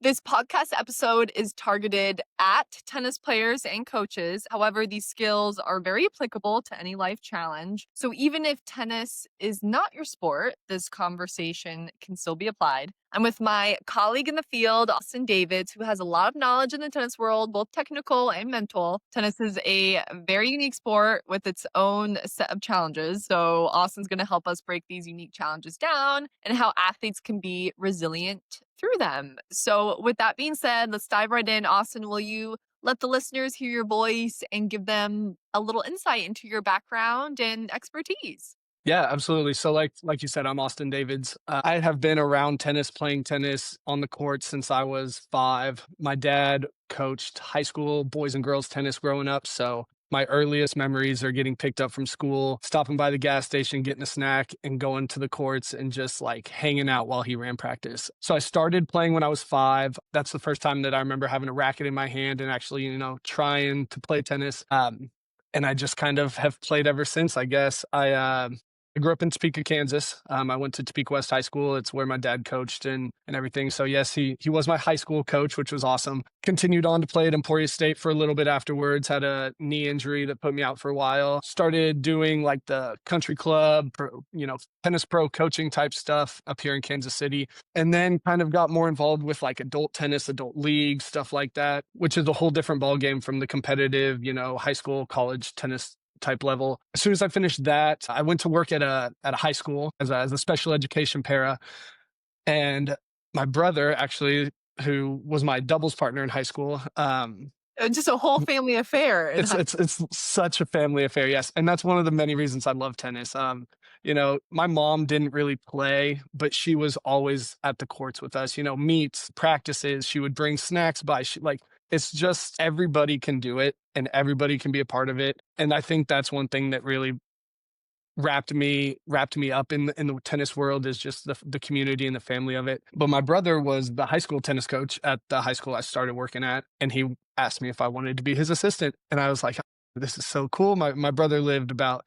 This podcast episode is targeted at tennis players and coaches. However, these skills are very applicable to any life challenge. So even if tennis is not your sport, this conversation can still be applied. I'm with my colleague in the field, Austin Davids, who has a lot of knowledge in the tennis world, both technical and mental. Tennis is a very unique sport with its own set of challenges. So Austin's going to help us break these unique challenges down and how athletes can be resilient through them. So, with that being said, let's dive right in. Austin, will you let the listeners hear your voice and give them a little insight into your background and expertise? Yeah, absolutely. So like you said, I'm Austin Davids. I have been around tennis, playing tennis on the court since I was 5. My dad coached high school boys and girls tennis growing up, so my earliest memories are getting picked up from school, stopping by the gas station, getting a snack, and going to the courts and just like hanging out while he ran practice. So I started playing when I was 5. That's the first time that I remember having a racket in my hand and actually, trying to play tennis. And I just kind of have played ever since, I guess. I grew up in Topeka, Kansas. I went to Topeka West High School. It's where my dad coached and everything. So yes, he was my high school coach, which was awesome. Continued on to play at Emporia State for a little bit afterwards. Had a knee injury that put me out for a while. Started doing like the country club, tennis pro coaching type stuff up here in Kansas City. And then kind of got more involved with like adult tennis, adult league, stuff like that, which is a whole different ballgame from the competitive, high school, college tennis type level. As soon as I finished that, I went to work at a high school as a special education para. And my brother, actually, who was my doubles partner in high school, Just a whole family affair. it's such a family affair, yes, and that's one of the many reasons I love tennis. My mom didn't really play, but she was always at the courts with us. Meets, practices. She would bring snacks by. It's just everybody can do it, and everybody can be a part of it. And I think that's one thing that really wrapped me up in the tennis world is just the community and the family of it. But my brother was the high school tennis coach at the high school I started working at, and he asked me if I wanted to be his assistant. And I was like, this is so cool. My brother lived about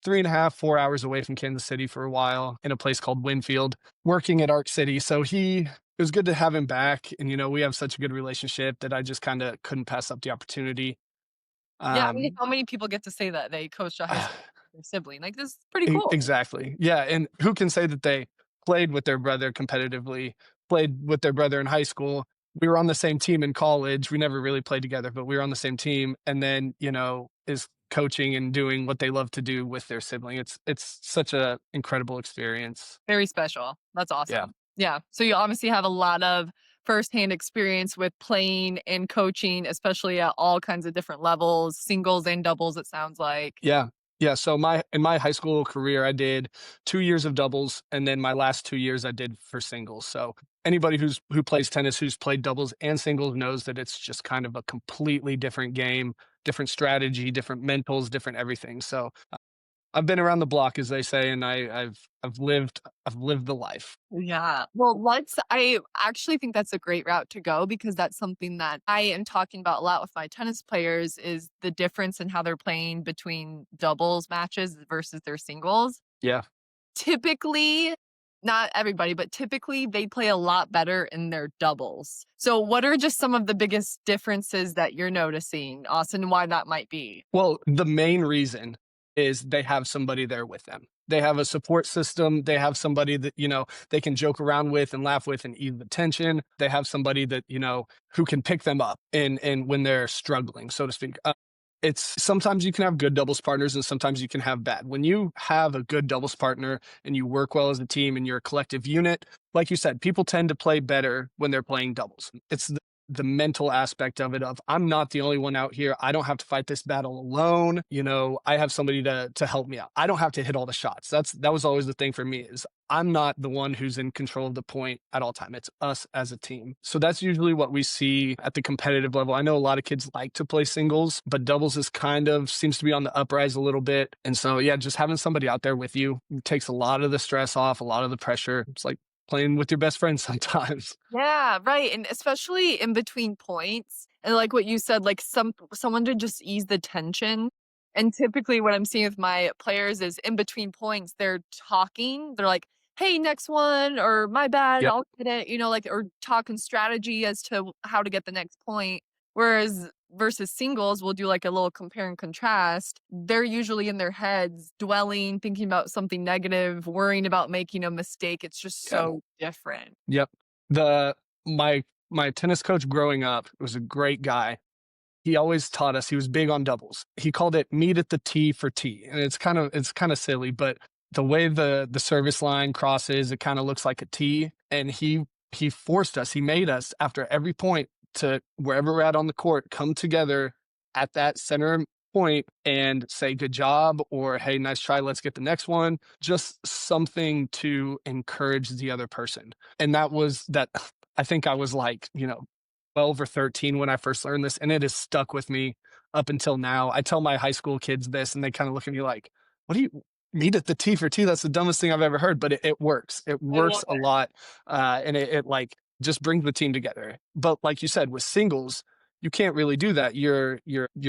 3.5, 4 hours away from Kansas City for a while in a place called Winfield, working at Arc City. So it was good to have him back. And, we have such a good relationship that I just kind of couldn't pass up the opportunity. Yeah, I mean, Um, how many people get to say that they coached a high school with their sibling? Like, this is pretty cool. Exactly. Yeah, and who can say that they played with their brother competitively, played with their brother in high school? We were on the same team in college. We never really played together, but we were on the same team, and then, is coaching and doing what they love to do with their sibling. It's such a incredible experience. Very special. That's Yeah. awesome. Yeah. So you obviously have a lot of firsthand experience with playing and coaching, especially at all kinds of different levels, singles and doubles, it sounds like. Yeah. Yeah, so in my high school career, I did 2 years of doubles, and then my last 2 years I did for singles. So anybody who plays tennis, who's played doubles and singles knows that it's just kind of a completely different game, different strategy, different mentals, different everything. So I've been around the block, as they say, and I've lived the life. Yeah. Well, I actually think that's a great route to go because that's something that I am talking about a lot with my tennis players is the difference in how they're playing between doubles matches versus their singles. Yeah. Typically, not everybody, but typically they play a lot better in their doubles. So what are just some of the biggest differences that you're noticing, Austin, why that might be? Well, the main reason is they have somebody there with them. They have a support system. They have somebody that, they can joke around with and laugh with and ease the tension. They have somebody that, who can pick them up and when they're struggling, so to speak. It's sometimes you can have good doubles partners and sometimes you can have bad. When you have a good doubles partner and you work well as a team and you're a collective unit, like you said, people tend to play better when they're playing doubles. It's the mental aspect of it of I'm not the only one out here. I don't have to fight this battle alone. I have somebody to help me out. I don't have to hit all the shots. That was always the thing for me is I'm not the one who's in control of the point at all time. It's us as a team. So that's usually what we see at the competitive level. I know a lot of kids like to play singles, but doubles is kind of seems to be on the uprise a little bit. And so yeah, just having somebody out there with you takes a lot of the stress off, a lot of the pressure. It's like playing with your best friend sometimes. Yeah, right. And especially in between points. And like what you said, like someone to just ease the tension. And typically what I'm seeing with my players is in between points, they're talking. They're like hey, next one, or my bad, Yep. I'll get it, like, or talking strategy as to how to get the next point. Whereas versus singles, we'll do like a little compare and contrast. They're usually in their heads, dwelling, thinking about something negative, worrying about making a mistake. It's just Yeah. so different. Yep. The my tennis coach growing up was a great guy. He always taught us, he was big on doubles. He called it meet at the tee for tea. And it's kind of silly, but the way the service line crosses, it kind of looks like a T. And he forced us, he made us after every point to wherever we're at on the court, come together at that center point and say good job or hey, nice try, let's get the next one. Just something to encourage the other person. And that I think I was like, 12 or 13 when I first learned this, and it has stuck with me up until now. I tell my high school kids this, and they kind of look at me like, "What do you meet at the T for T? That's the dumbest thing I've ever heard." But it works. It I love works a it. lot, and it like just brings the team together. But like you said, with singles, you can't really do that. You're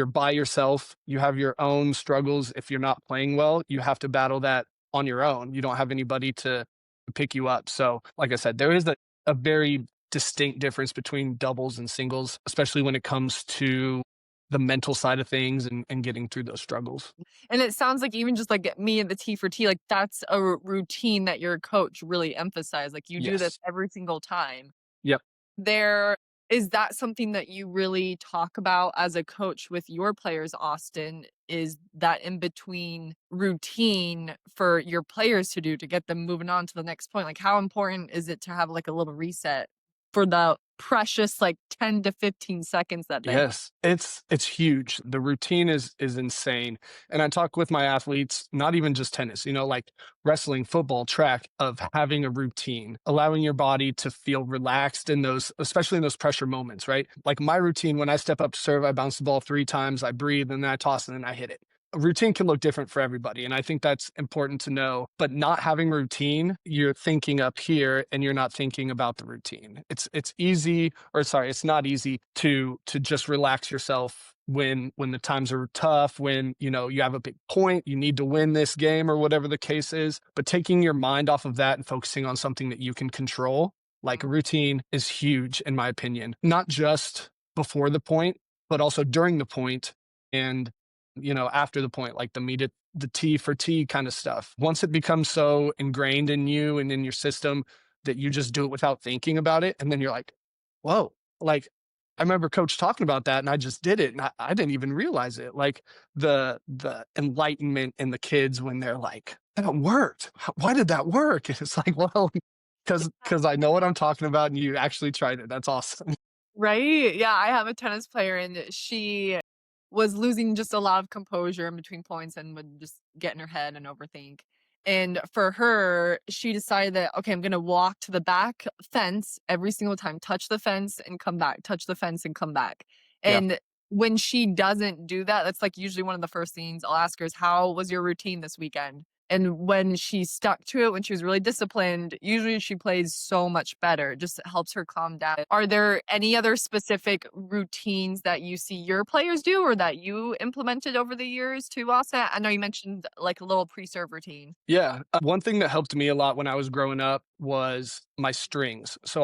by yourself. You have your own struggles. If you're not playing well, you have to battle that on your own. You don't have anybody to pick you up. So, like I said, there is a very distinct difference between doubles and singles, especially when it comes to the mental side of things and getting through those struggles. And it sounds like even just like me and the T for T, like that's a routine that your coach really emphasized. Like you do this Yes. every single time. Yep. There is that something that you really talk about as a coach with your players, Austin, is that in between routine for your players to do to get them moving on to the next point? Like how important is it to have like a little reset for the precious like 10 to 15 seconds that they have? Yes, it's huge. The routine is insane. And I talk with my athletes, not even just tennis, like wrestling, football, track, of having a routine, allowing your body to feel relaxed in those, especially in those pressure moments, right? Like my routine when I step up to serve, I bounce the ball 3 times, I breathe, and then I toss and then I hit it. A routine can look different for everybody. And I think that's important to know. But not having routine, you're thinking up here and you're not thinking about the routine. It's easy, or sorry, it's not easy to just relax yourself when the times are tough, when you have a big point, you need to win this game or whatever the case is. But taking your mind off of that and focusing on something that you can control, like a routine, is huge in my opinion. Not just before the point, but also during the point and after the point, like the meet at the T for T kind of stuff. Once it becomes so ingrained in you and in your system that you just do it without thinking about it, and then you're like, whoa, like I remember coach talking about that and I just did it and I didn't even realize it. Like the enlightenment in the kids when they're like, that worked. Why did that work? And it's like, well, because I know what I'm talking about and you actually tried it. That's awesome. Right? Yeah, I have a tennis player and she was losing just a lot of composure in between points and would just get in her head and overthink. And for her, she decided that, okay, I'm gonna walk to the back fence every single time, touch the fence and come back, touch the fence and come back. Yeah. And when she doesn't do that, that's like usually one of the first things I'll ask her is, how was your routine this weekend? And when she stuck to it, when she was really disciplined, usually she plays so much better. It just helps her calm down. Are there any other specific routines that you see your players do or that you implemented over the years too, Asa? I know you mentioned like a little pre-serve routine. Yeah. One thing that helped me a lot when I was growing up was my strings. So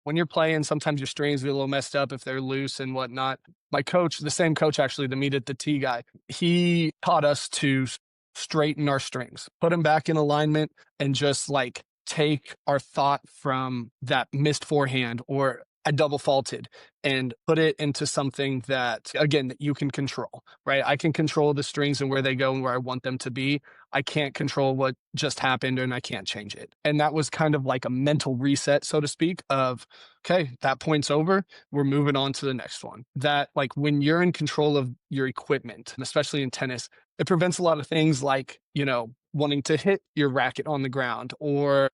when you're playing, sometimes your strings get a little messed up if they're loose and whatnot. My coach, the same coach actually, the meet at the T guy, he taught us to straighten our strings, put them back in alignment, and just like take our thought from that missed forehand or I double faulted and put it into something that, again, that you can control, right? I can control the strings and where they go and where I want them to be. I can't control what just happened and I can't change it. And that was kind of like a mental reset, so to speak, of, okay, that point's over. We're moving on to the next one. That, like, when you're in control of your equipment, especially in tennis, it prevents a lot of things like, wanting to hit your racket on the ground or,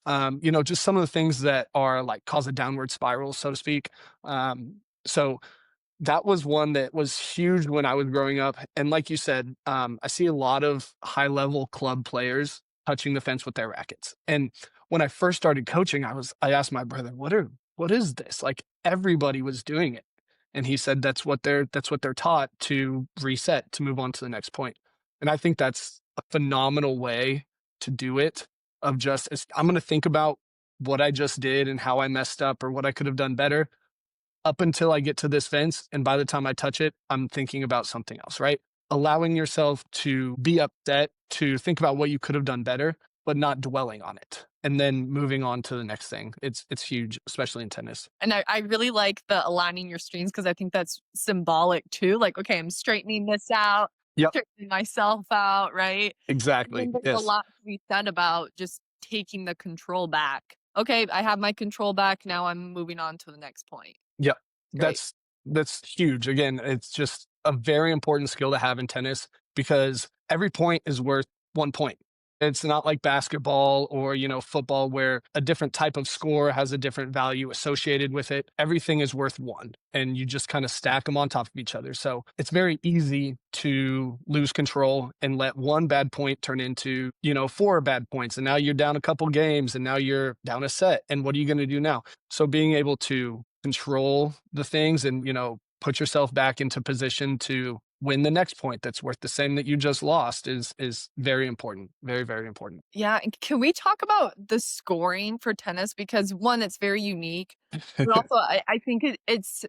just some of the things that are like cause a downward spiral, so to speak. So that was one that was huge when I was growing up. And like you said, I see a lot of high level club players touching the fence with their rackets. And when I first started coaching, I asked my brother, what is this? Like everybody was doing it. And he said that's what they're taught to reset, to move on to the next point. And I think that's a phenomenal way to do it. of just, I'm going to think about what I just did and how I messed up or what I could have done better up until I get to this fence. And by the time I touch it, I'm thinking about something else, right? Allowing yourself to be upset, to think about what you could have done better, but not dwelling on it. And then moving on to the next thing. It's huge, especially in tennis. And I really like the aligning your streams because I think that's symbolic too. Like, okay, I'm straightening this out, Yep, straightening myself out, right? And exactly. then there's a Yes. lot to be said about just taking the control back. Okay, I have my control back. Now I'm moving on to the next point. Yep. Great. That's huge. Again, it's just a very important skill to have in tennis because every point is worth 1 point. It's not like basketball or, football where a different type of score has a different value associated with it. Everything is worth 1 and you just kind of stack them on top of each other. So, it's very easy to lose control and let one bad point turn into, 4 bad points and now you're down a couple games and now you're down a set and what are you going to do now? So being able to control the things and, put yourself back into position to win the next point that's worth the same that you just lost is very important. Very, very important. Yeah. And can we talk about the scoring for tennis? Because one, it's very unique, but also I think it's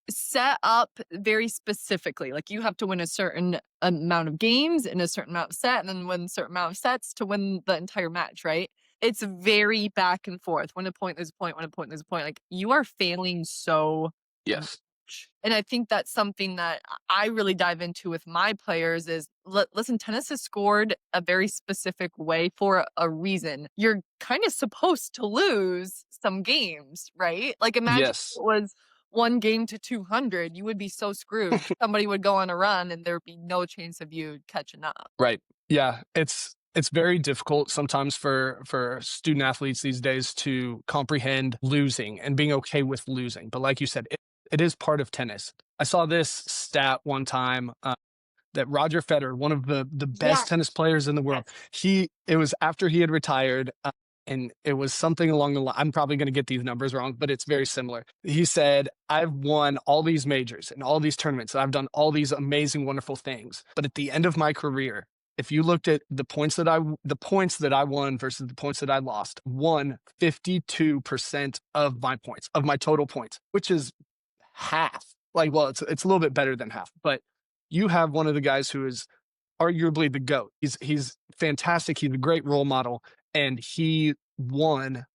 set up very specifically. Like you have to win a certain amount of games in a certain amount of set and then win a certain amount of sets to win the entire match, right? It's very back and forth. When a point, there's a point, when a point, there's a point. Like you are failing so Yes. much. And I think that's something that I really dive into with my players is listen, tennis is scored a very specific way for a reason. You're kind of supposed to lose some games, right? Like imagine Yes. it was 1 game to 200, you would be so screwed. Somebody would go on a run and there'd be no chance of you catching up. Right. Yeah. It's very difficult sometimes for student athletes these days to comprehend losing and being okay with losing. But like you said, it is part of tennis. I saw this stat one time that Roger Federer, one of the best Yes. tennis players in the world, Yes. it was after he had retired. And it was something along the line. I'm probably going to get these numbers wrong, but it's very similar. He said, I've won all these majors and all these tournaments. And I've done all these amazing, wonderful things. But at the end of my career, if you looked at the points that I won versus the points that I lost, won 52% of my points, of my total points, which is half. Like, well, it's a little bit better than half, but you have one of the guys who is arguably the GOAT. He's fantastic. He's a great role model, and he won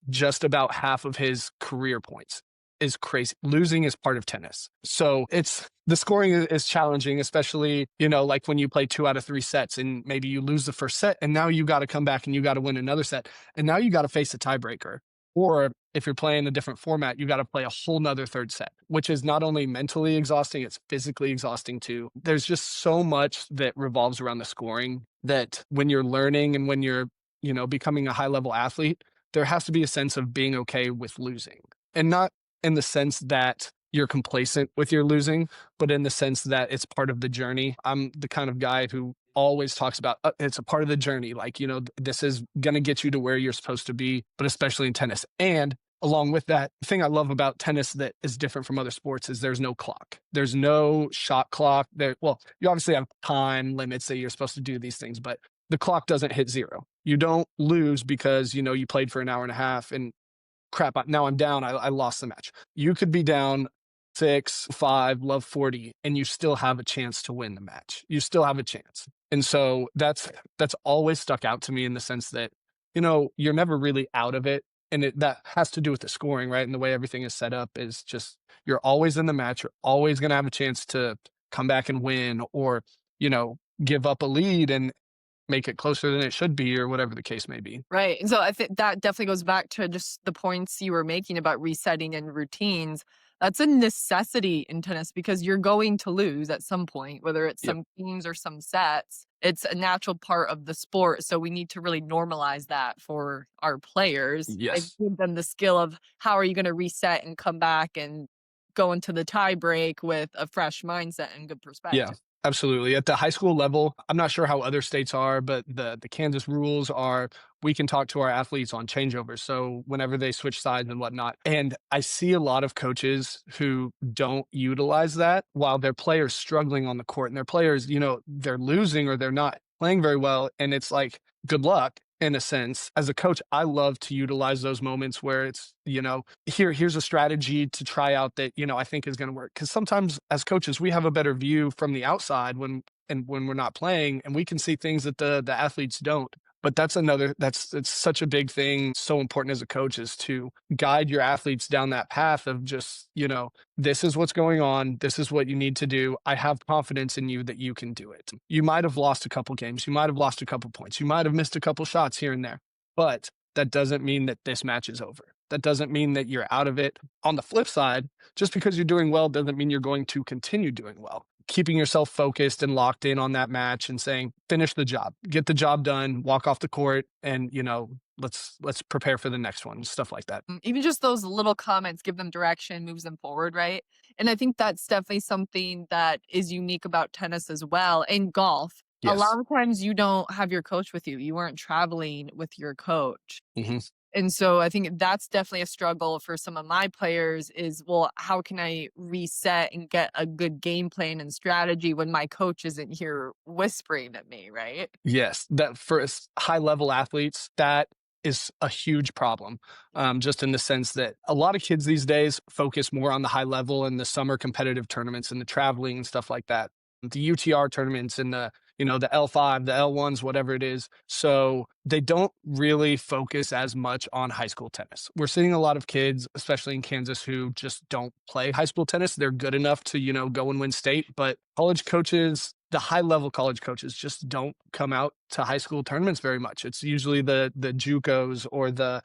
just about half of his career points. Is crazy. Losing is part of tennis. So the scoring is challenging, especially, like when you play 2 out of 3 sets and maybe you lose the first set and now you got to come back and you got to win another set. And now you got to face a tiebreaker. Or if you're playing a different format, you got to play a whole nother third set, which is not only mentally exhausting, it's physically exhausting too. There's just so much that revolves around the scoring that when you're learning and when you're, becoming a high level athlete, there has to be a sense of being okay with losing and not in the sense that you're complacent with your losing, but in the sense that it's part of the journey. I'm the kind of guy who always talks about it's a part of the journey. Like, this is going to get you to where you're supposed to be, but especially in tennis. And along with that, the thing I love about tennis that is different from other sports is there's no clock. There's no shot clock. Well, you obviously have time limits that you're supposed to do these things, but the clock doesn't hit zero. You don't lose because, you played for an hour and a half and crap, now I'm down. I lost the match. You could be down 6-5, love 40, and you still have a chance to win the match. You still have a chance. And so that's always stuck out to me in the sense that, you're never really out of it. And that has to do with the scoring, right? And the way everything is set up is just, you're always in the match. You're always going to have a chance to come back and win or, give up a lead and make it closer than it should be or whatever the case may be. Right. And so I think that definitely goes back to just the points you were making about resetting and routines. That's a necessity in tennis because you're going to lose at some point, whether it's Yep. some games or some sets. It's a natural part of the sport. So we need to really normalize that for our players and Yes. give them the skill of how are you going to reset and come back and go into the tie break with a fresh mindset and good Yeah, perspective. absolutely. At the high school level, I'm not sure how other states are, but the Kansas rules are we can talk to our athletes on changeovers. So whenever they switch sides and whatnot. And I see a lot of coaches who don't utilize that while their players struggling on the court and their players, they're losing or they're not playing very well. And it's like, good luck. in a sense. As a coach, I love to utilize those moments where it's, here's a strategy to try out that, I think is going to work. Cause sometimes as coaches, we have a better view from the outside when we're not playing, and we can see things that the athletes don't. But it's such a big thing, so important as a coach is to guide your athletes down that path of just, this is what's going on. This is what you need to do. I have confidence in you that you can do it. You might have lost a couple games. You might have lost a couple points. You might have missed a couple shots here and there, but that doesn't mean that this match is over. That doesn't mean that you're out of it. On the flip side, just because you're doing well doesn't mean you're going to continue doing well. Keeping yourself focused and locked in on that match and saying, finish the job, get the job done, walk off the court, and let's prepare for the next one, stuff like that. Even just those little comments give them direction, moves them forward, right? And I think that's definitely something that is unique about tennis as well, and golf. A Yes. lot of times you don't have your coach with you. You weren't traveling with your coach. Hmm. And so I think that's definitely a struggle for some of my players is, well, how can I reset and get a good game plan and strategy when my coach isn't here whispering at me, right? Yes, that for high level athletes, that is a huge problem. Just in the sense that a lot of kids these days focus more on the high level and the summer competitive tournaments and the traveling and stuff like that. The UTR tournaments and the L5, the L1s, whatever it is. So they don't really focus as much on high school tennis. We're seeing a lot of kids, especially in Kansas, who just don't play high school tennis. They're good enough to, go and win state, but college coaches, the high level college coaches just don't come out to high school tournaments very much. It's usually the JUCOs or the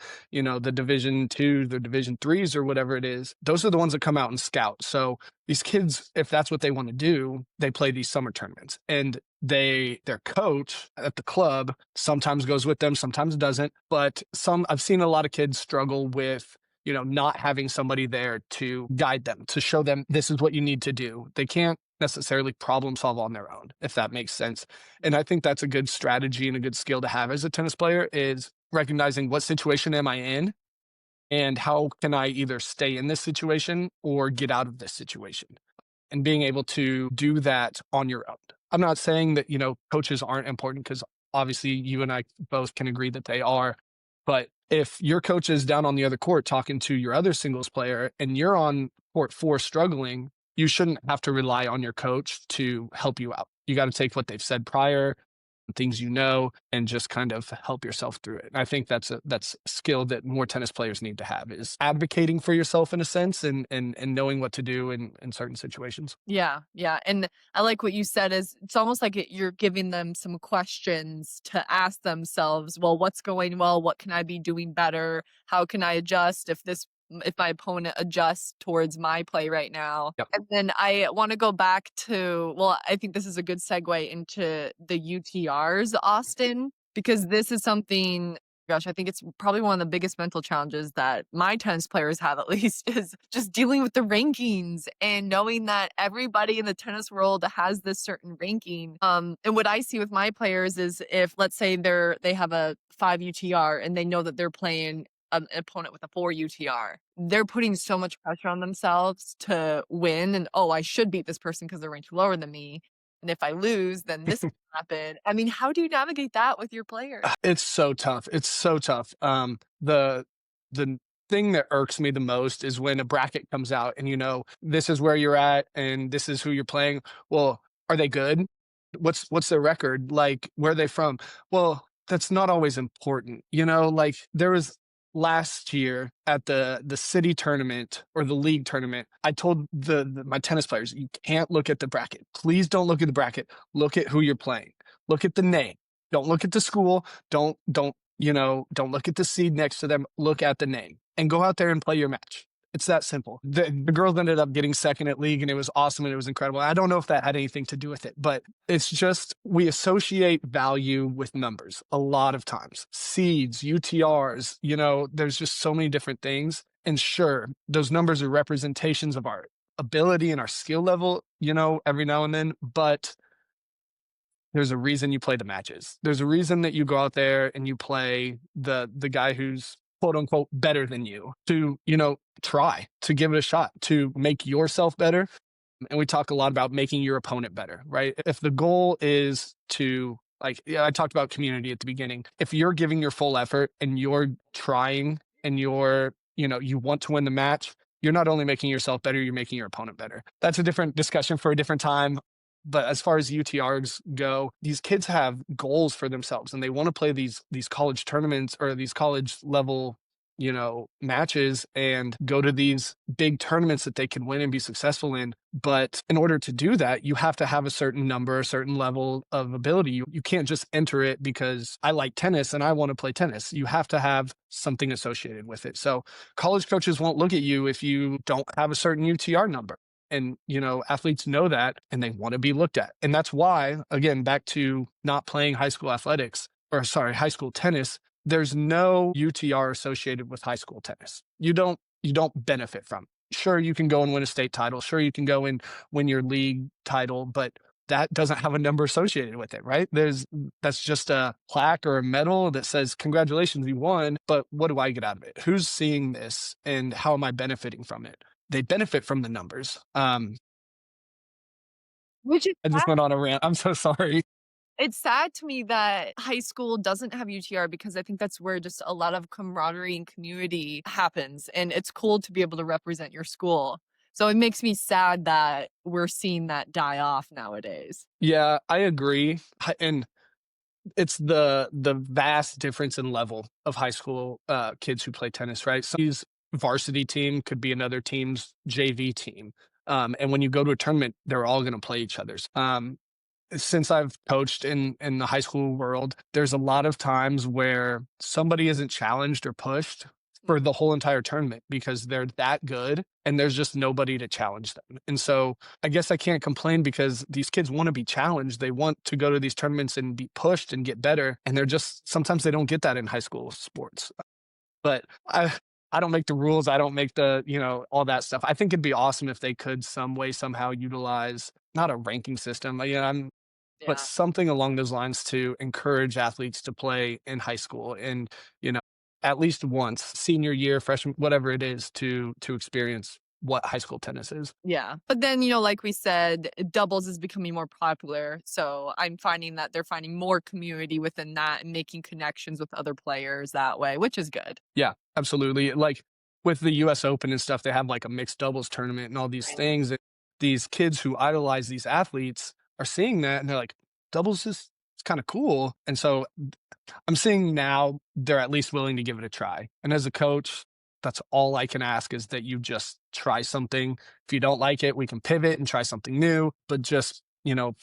Division twos or Division threes or whatever it is. Those are the ones that come out and scout. So these kids, if that's what they want to do, they play these summer tournaments, and their coach at the club sometimes goes with them, sometimes doesn't. But I've seen a lot of kids struggle with not having somebody there to guide them, to show them this is what you need to do. They can't necessarily problem solve on their own, if that makes sense. And I think that's a good strategy and a good skill to have as a tennis player, is recognizing what situation am I in and how can I either stay in this situation or get out of this situation, and being able to do that on your own. I'm not saying that, coaches aren't important, because obviously you and I both can agree that they are. But if your coach is down on the other court talking to your other singles player and you're on court four struggling, you shouldn't have to rely on your coach to help you out. You got to take what they've said prior, things and just kind of help yourself through it. And I think that's a skill that more tennis players need to have, is advocating for yourself in a sense, and knowing what to do in certain situations. Yeah, yeah, and I like what you said is it's almost like you're giving them some questions to ask themselves, well, what's going well? What can I be doing better? How can I adjust if my opponent adjusts towards my play right now? Yep. And then I want to go back to, well, I think this is a good segue into the UTRs, Austin, because this is something, gosh, I think it's probably one of the biggest mental challenges that my tennis players have, at least, is just dealing with the rankings and knowing that everybody in the tennis world has this certain ranking. And what I see with my players is, if let's say they have a 5 UTR and they know that they're playing an opponent with a 4 UTR, they're putting so much pressure on themselves to win. And, oh, I should beat this person because they're ranked lower than me. And if I lose, then this will happen. I mean, how do you navigate that with your players? It's so tough. It's so tough. The thing that irks me the most is when a bracket comes out and this is where you're at and this is who you're playing. Well, are they good? What's their record? Like, where are they from? Well, that's not always important. Like, there was last year at the city tournament or the league tournament, I told my tennis players, you can't look at the bracket. Please don't look at the bracket. Look at who you're playing. Look at the name. Don't look at the school. Don't look at the seed next to them. Look at the name and go out there and play your match. It's that simple. The girls ended up getting second at league, and it was awesome and it was incredible. I don't know if that had anything to do with it, but it's just, we associate value with numbers a lot of times. Seeds, UTRs, there's just so many different things. And sure, those numbers are representations of our ability and our skill level, every now and then, but there's a reason you play the matches. There's a reason that you go out there and you play the guy who's quote unquote better than you, to, try to give it a shot, to make yourself better. And we talk a lot about making your opponent better, right? If the goal is to Like, yeah, I talked about community at the beginning. If you're giving your full effort and you're trying and you want to win the match, you're not only making yourself better, you're making your opponent better. That's a different discussion for a different time. But as far as UTRs go, these kids have goals for themselves and they want to play these college tournaments or these college level matches and go to these big tournaments that they can win and be successful in. But in order to do that, you have to have a certain number, a certain level of ability. You can't just enter it because I like tennis and I want to play tennis. You have to have something associated with it. So college coaches won't look at you if you don't have a certain UTR number. And, athletes know that and they want to be looked at. And that's why, again, back to not playing high school athletics or sorry, high school tennis, there's no UTR associated with high school tennis. You don't benefit from it. Sure, you can go and win a state title. Sure, you can go and win your league title, but that doesn't have a number associated with it, right? That's just a plaque or a medal that says, congratulations, you won. But what do I get out of it? Who's seeing this and how am I benefiting from it? They benefit from the numbers. Which is I just went on a rant. I'm so sorry. It's sad to me that high school doesn't have UTR because I think that's where just a lot of camaraderie and community happens, and it's cool to be able to represent your school. So it makes me sad that we're seeing that die off nowadays. Yeah, I agree. And it's the vast difference in level of high school kids who play tennis, right? Somebody's varsity team could be another team's JV team. And when you go to a tournament, they're all going to play each other's. Since I've coached in the high school world, there's a lot of times where somebody isn't challenged or pushed for the whole entire tournament because they're that good and there's just nobody to challenge them. And so I guess I can't complain because these kids want to be challenged. They want to go to these tournaments and be pushed and get better. And they're just sometimes they don't get that in high school sports. But I don't make the rules. I don't make all that stuff. I think it'd be awesome if they could some way, somehow utilize not a ranking system. But Yeah. something along those lines to encourage athletes to play in high school and, you know, at least once, senior year, freshman, whatever it is, to experience what high school tennis is. Yeah. But then, like we said, doubles is becoming more popular. So I'm finding that they're finding more community within that and making connections with other players that way, which is good. Yeah, absolutely. Like with the US Open and stuff, they have like a mixed doubles tournament and all these things. And these kids who idolize these athletes are seeing that and they're like, doubles is it's kind of cool. And so I'm seeing now they're at least willing to give it a try. And as a coach, that's all I can ask is that you just try something. If you don't like it, we can pivot and try something new, but just,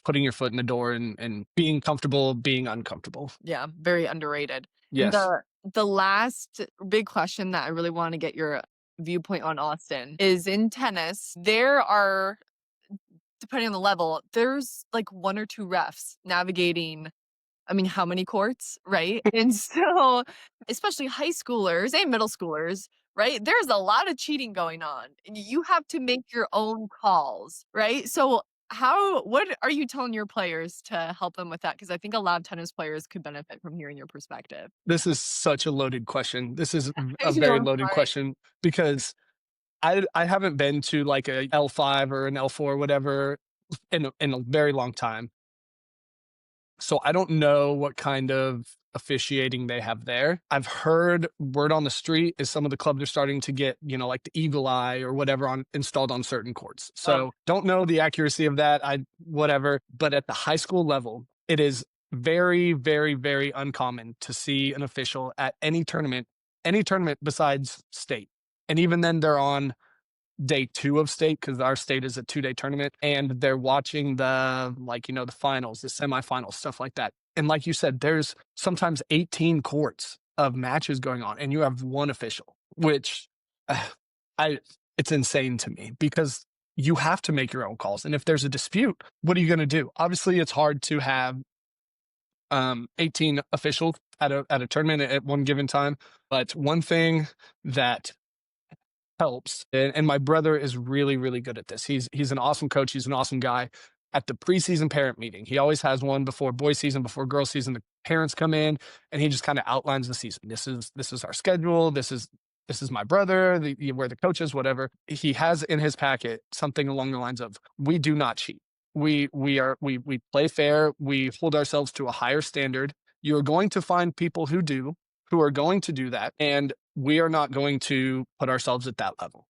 putting your foot in the door and being comfortable, being uncomfortable. Yeah, very underrated. And Yes. the last big question that I really want to get your viewpoint on, Austin, is in tennis, there are, depending on the level, there's like one or two refs navigating, I mean, how many courts, right? And so, especially high schoolers and middle schoolers, right? There's a lot of cheating going on. And you have to make your own calls, right? So, what are you telling your players to help them with that? Because I think a lot of tennis players could benefit from hearing your perspective. This is such a loaded question. This is I a know, very I'm loaded sorry. question because I haven't been to like a L5 or an L4 whatever in a very long time. So I don't know what kind of officiating they have there. I've heard word on the street is some of the clubs are starting to get, like the eagle eye or whatever installed on certain courts. Oh, So don't know the accuracy of that. Whatever. But at the high school level, it is very, very, very uncommon to see an official at any tournament besides state. And even then they're on day 2 of state because our state is a 2-day tournament and they're watching the finals, the semifinals, stuff like that. And like you said, there's sometimes 18 courts of matches going on and you have one official, which uh, I it's insane to me because you have to make your own calls. And if there's a dispute, what are you going to do? Obviously, it's hard to have 18 officials at a tournament at one given time. But one thing that helps. And my brother is really, really good at this. He's an awesome coach. He's an awesome guy. At the preseason parent meeting, he always has one before boys season, before girls season. The parents come in, and he just kind of outlines the season. This is our schedule. This is my brother. Where the coach is, whatever. He has in his packet something along the lines of, "We do not cheat." We play fair. We hold ourselves to a higher standard. You're going to find people who are going to do that, and we are not going to put ourselves at that level.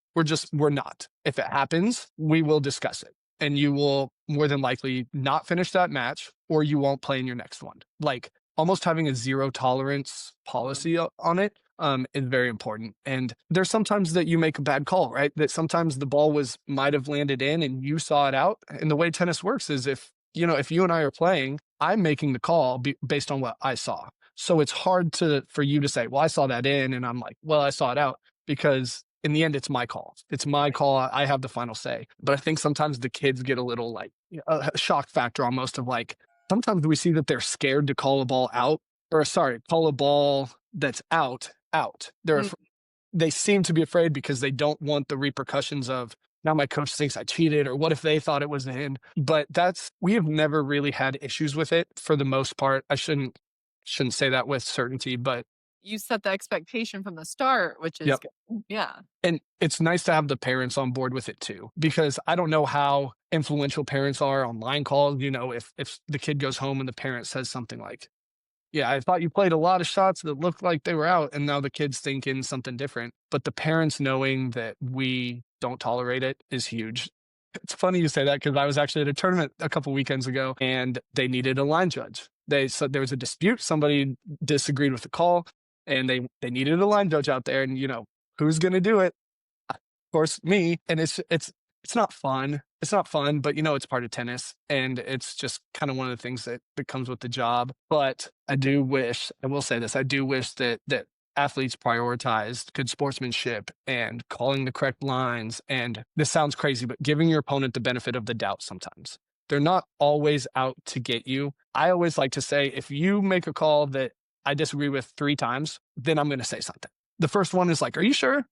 We're not. If it happens, we will discuss it, and you will more than likely not finish that match, or you won't play in your next one. Like almost having a zero tolerance policy on it is very important. And there's sometimes that you make a bad call, right? That sometimes the ball might have landed in and you saw it out. And the way tennis works is if you and I are playing, I'm making the call based on what I saw. So it's hard for you to say, well, I saw that in, and I'm like, well, I saw it out, because in the end, it's my call. It's my call. I have the final say. But I think sometimes the kids get a little like a shock factor almost of like, sometimes we see that they're scared to call a ball out, or sorry, call a ball that's out. Mm. They seem to be afraid because they don't want the repercussions of, now my coach thinks I cheated, or what if they thought it was in? But we have never really had issues with it for the most part. I shouldn't say that with certainty, but You set the expectation from the start, which is yep. good. Yeah. And it's nice to have the parents on board with it too, because I don't know how influential parents are on line calls. If the kid goes home and the parent says something like, yeah, I thought you played a lot of shots that looked like they were out, and now the kid's thinking something different. But the parents knowing that we don't tolerate it is huge. It's funny you say that, because I was actually at a tournament a couple weekends ago, and they needed a line judge. They said there was a dispute. Somebody disagreed with the call, and they needed a line judge out there. And who's going to do it? Of course, me. And it's not fun. It's not fun, but it's part of tennis, and it's just kind of one of the things that comes with the job. But I will say this, I do wish that athletes prioritized good sportsmanship and calling the correct lines. And this sounds crazy, but giving your opponent the benefit of the doubt sometimes. They're not always out to get you. I always like to say, if you make a call that I disagree with 3 times, then I'm going to say something. The first one is like, are you sure?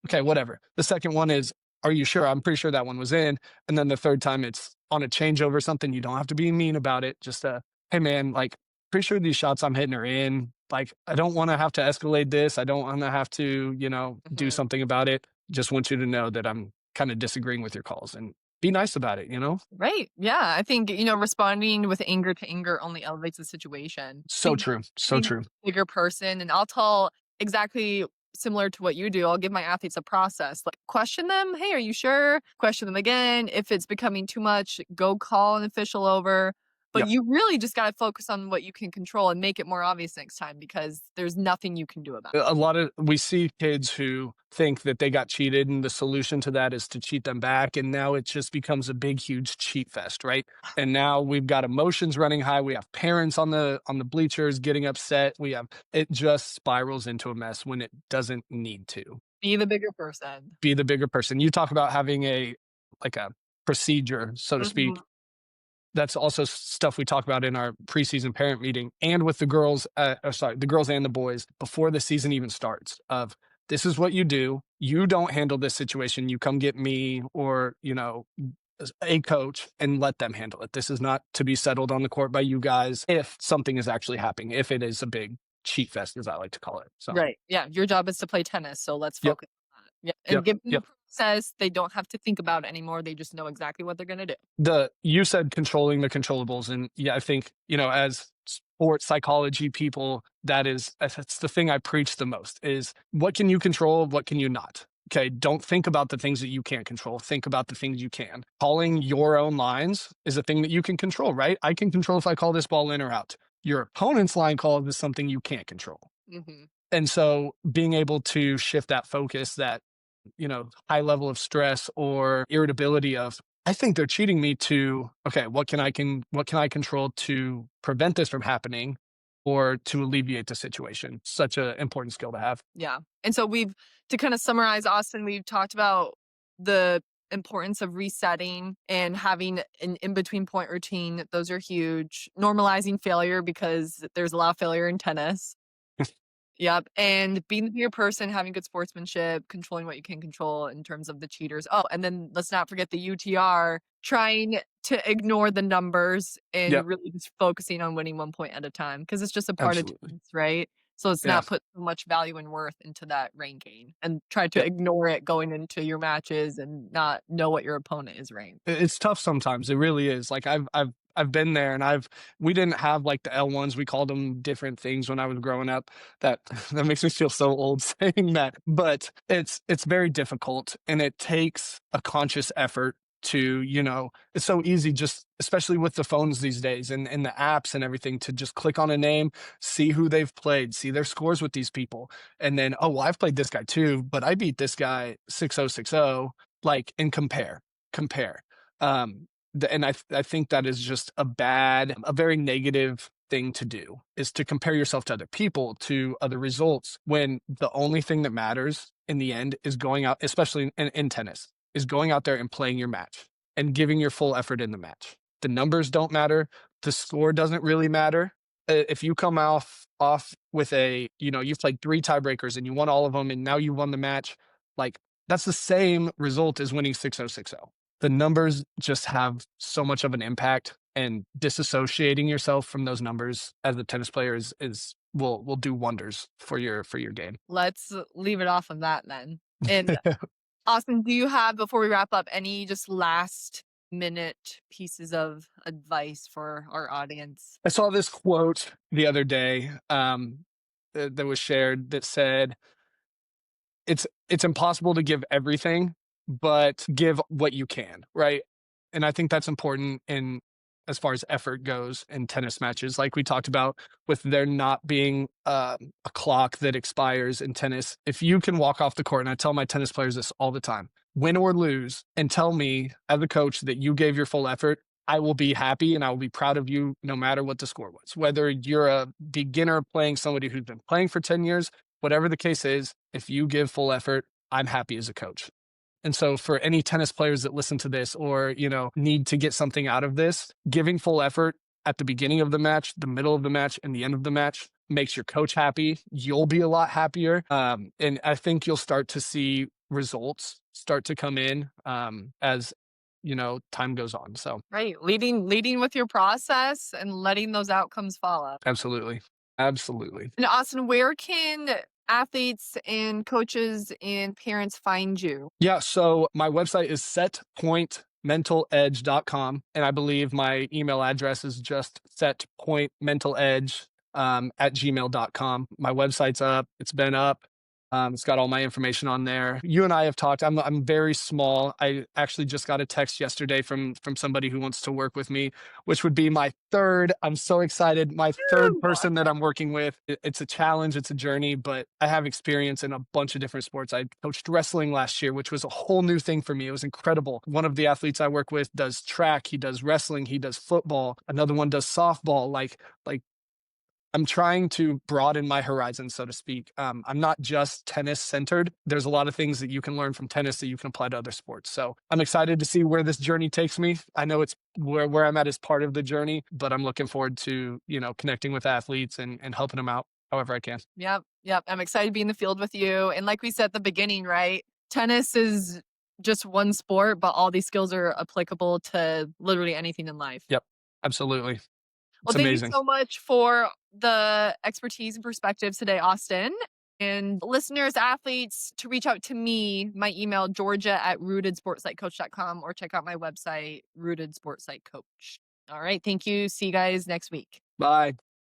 Okay, whatever. The second one is, are you sure? I'm pretty sure that one was in. And then the third time it's on a changeover or something. You don't have to be mean about it. Just hey man, like, pretty sure these shots I'm hitting are in. Like, I don't want to have to escalate this. I don't want to have to, do Mhm. something about it. Just want you to know that I'm kind of disagreeing with your calls, and be nice about it. Right. Yeah. I think, responding with anger to anger only elevates the situation. So true. So Being true. a bigger person, and I'll tell exactly similar to what you do. I'll give my athletes a process. Like, question them, hey, are you sure? Question them again. If it's becoming too much, go call an official over. But Yep. you really just got to focus on what you can control and make it more obvious next time, because there's nothing you can do about it. A lot of we see kids who think that they got cheated, and the solution to that is to cheat them back, and now it just becomes a big huge cheat fest, right? And now we've got emotions running high. We have parents on the bleachers getting upset. It just spirals into a mess when it doesn't need to. Be the bigger person. Be the bigger person. You talk about having a procedure, so to speak. Mhm. That's also stuff we talk about in our preseason parent meeting, and with the girls, the girls and the boys, before the season even starts, of, this is what you do. You don't handle this situation. You come get me, or, a coach, and let them handle it. This is not to be settled on the court by you guys if something is actually happening, if it is a big cheat fest, as I like to call it. So, Right. Yeah. Your job is to play tennis. So let's yep, focus on that. Yeah. And yep, give them the yep. process. They don't have to think about it anymore. They just know exactly what they're going to do. You said controlling the controllables, and yeah, I think, as sports psychology people, that's the thing I preach the most, is what can you control, what can you not. Okay, don't think about the things that you can't control. Think about the things you can. Calling your own lines is a thing that you can control, right? I can control if I call this ball in or out. Your opponent's line call is something you can't control. Hmm. And so being able to shift that focus, that high level of stress or irritability of, I think they're cheating me, to, okay, what can I control to prevent this from happening, or to alleviate the situation. Such an important skill to have. Yeah. And so to kind of summarize, Austin, we've talked about the importance of resetting and having an in between point routine. Those are huge. Normalizing failure, because there's a lot of failure in tennis. Yep, and being the bigger person, having good sportsmanship, controlling what you can control in terms of the cheaters. Oh, and then let's not forget the UTR, trying to ignore the numbers and Yep, really just focusing on winning 1 point at a time, because it's just a part of absolutely. tennis, right? So it's Yeah. not put so much value and worth into that ranking and try to Yeah. ignore it going into your matches and not know what your opponent is ranked. It's tough sometimes. It really is. Like I've been there, and we didn't have like the L1s. We called them different things when I was growing up. That that makes me feel so old saying that. But it's very difficult, and it takes a conscious effort to, it's so easy, just especially with the phones these days and the apps and everything, to just click on a name, see who they've played, see their scores with these people, and then, oh well, I've played this guy too, but I beat this guy 6-0, 6-0, like, and compare. Um, and I think that is just a very negative thing to do, is to compare yourself to other people, to other results, when the only thing that matters in the end is going out, especially in tennis, is going out there and playing your match and giving your full effort in the match. The numbers don't matter. The score doesn't really matter. If you come off with you've played three tiebreakers and you won all of them, and now you won the match, like, that's the same result as winning 6-0, 6-0. The numbers just have so much of an impact, and disassociating yourself from those numbers as a tennis player is will do wonders for your game. Let's leave it off of that then. And Austin, do you have, before we wrap up, any just last minute pieces of advice for our audience? I saw this quote the other day, that was shared, that said, it's impossible to give everything, but give what you can, right? And I think that's important in, as far as effort goes in tennis matches, like we talked about, with there not being a clock that expires in tennis. If you can walk off the court, and I tell my tennis players this all the time, win or lose, and tell me as a coach that you gave your full effort, I will be happy and I will be proud of you no matter what the score was. Whether you're a beginner playing somebody who's been playing for 10 years, whatever the case is, if you give full effort, I'm happy as a coach. And so for any tennis players that listen to this, or, need to get something out of this, giving full effort at the beginning of the match, the middle of the match, and the end of the match makes your coach happy. You'll be a lot happier. And I think you'll start to see results start to come in, as, time goes on. So Right. Leading with your process and letting those outcomes follow. absolutely. Absolutely. And Austin, where can athletes and coaches and parents find you? Yeah. So my website is setpointmentaledge.com. And I believe my email address is just setpointmentaledge at gmail.com. My website's up. It's been up. It's got all my information on there. You and I have talked. I'm very small. I actually just got a text yesterday from somebody who wants to work with me, which would be my third. I'm so excited. My third person that I'm working with. It's a challenge. It's a journey, but I have experience in a bunch of different sports. I coached wrestling last year, which was a whole new thing for me. It was incredible. One of the athletes I work with does track. He does wrestling. He does football. Another one does softball. Like I'm trying to broaden my horizons, so to speak. I'm not just tennis centered. There's a lot of things that you can learn from tennis that you can apply to other sports. So I'm excited to see where this journey takes me. I know it's where I'm at is part of the journey, but I'm looking forward to, connecting with athletes and helping them out however I can. Yep. Yep. I'm excited to be in the field with you. And like we said at the beginning, right? Tennis is just one sport, but all these skills are applicable to literally anything in life. Yep, absolutely. Well, It's thank you amazing. so much for the expertise and perspectives today, Austin. And listeners, athletes, to reach out to me, my email, georgia@rootedsportsitecoach.com, or check out my website, Rooted Sports Site Coach. All right. Thank you. See you guys next week. Bye.